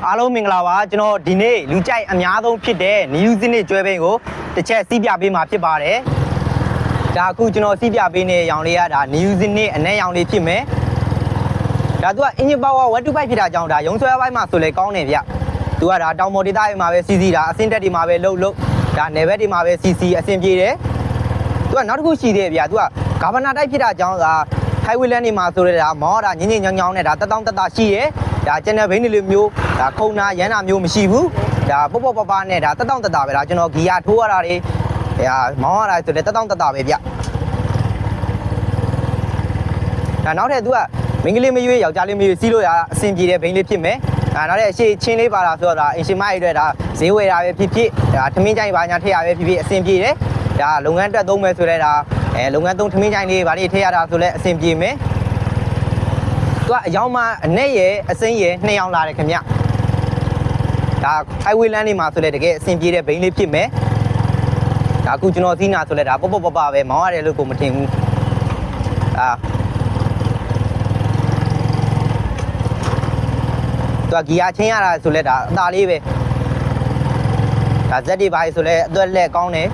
အားလုံးမင်္ဂလာပါကျွန်တော်ဒီနေ့လူကြိုက်အများဆုံးဖြစ်တဲ့ new စနစ်ကျွဲဘိန်းကိုတစ်ချက်စီးပြပေးမှာဖြစ်ပါတယ်ဒါအခုကျွန်တော်စီးပြပေးနေတဲ့ရောင်လေးကဒါ new စနစ်အနက်ရောင်လေးဖြစ်မယ်ဒါသူက engine power 125ဖြစ်တာကြောင့်ဒါရုံဆွဲပိုင်းမှာဆိုလေကောင်းတယ်ဗျသူကဒါတောင်ပေါ်ဒေသတွေမှာပဲစီစီတာအဆင့်တက်တွေမှာပဲလှုပ်ဒါနယ်ဘက်တွေမှာပဲစီစီအဆင်ပြေတယ်သူကနောက်တစ်ခုရှိသေးတယ်ဗျသူကဂါဗနာတိုက်ဖြစ်တာကြောင့်ဒါ highway lane တွေမှာဆိုလေဒါမောတာညင်ညင်ညောင်းညောင်းနဲ့ဒါတက်တာရှိတယ်ဒါ channel ဘိန်းတွေလိုမျိုးဒါခုံနာရမ်းတာမျိုးမရှိဘူးဒါပေါ့ပပနဲ့ဒါတက်ပဲဒါကျွန်တော်ဂီယာထိုးရတာတွေဒါမောင်းရတာဆိုလေတက်ပဲဗျဒါနောက်ထပ်သူကမင်းကလေးမရွေးယောက်ျားလေးမရွေးစီးလို့ရအဆင်ပြေတဲ့ဘိန်းလေးဖြစ်မယ်နောက်ထပ်အရှိချင်းလေးပါတာဆိုတော့ဒါအင်ရှင်မရဲ့အတွက်ဒါဈေးဝယ်တာပဲဖြစ်ဒါထမင်းကြိုင်ပါညာထည့်ရပဲဖြစ်အဆင်ပြေတယ်ဒါလုပ်ငန်းတက်သုံးမယ်ဆိုလဲဒါလုပ်ငန်းသုံးထမင်းကြိုင်လေးဘာတွေထည့်ရတာဆိုလဲအဆင်ပြေမယ်သူကအယောင်မှအနဲ့ရယ်အစိမ်းရယ်နှစ်ယောင်လာတယ်ခင်ဗျဒါ highway lane တွေမှာဆိုလဲတကယ်အဆင်ပြေတဲ့ဘိန်းလေးဖြစ်မယ်ဒါအခုကျွန်တော်သိနာဆိုလဲဒါပေါ့ပပဲမောင်းရတယ်လို့ကိုမထင်ဘူးသူကဂီယာချင်းရတာဆိုလဲဒါအသာလေးပဲဒါဇက်တွေပါဆိုလဲအတွက်လက်ကောင်းတယ်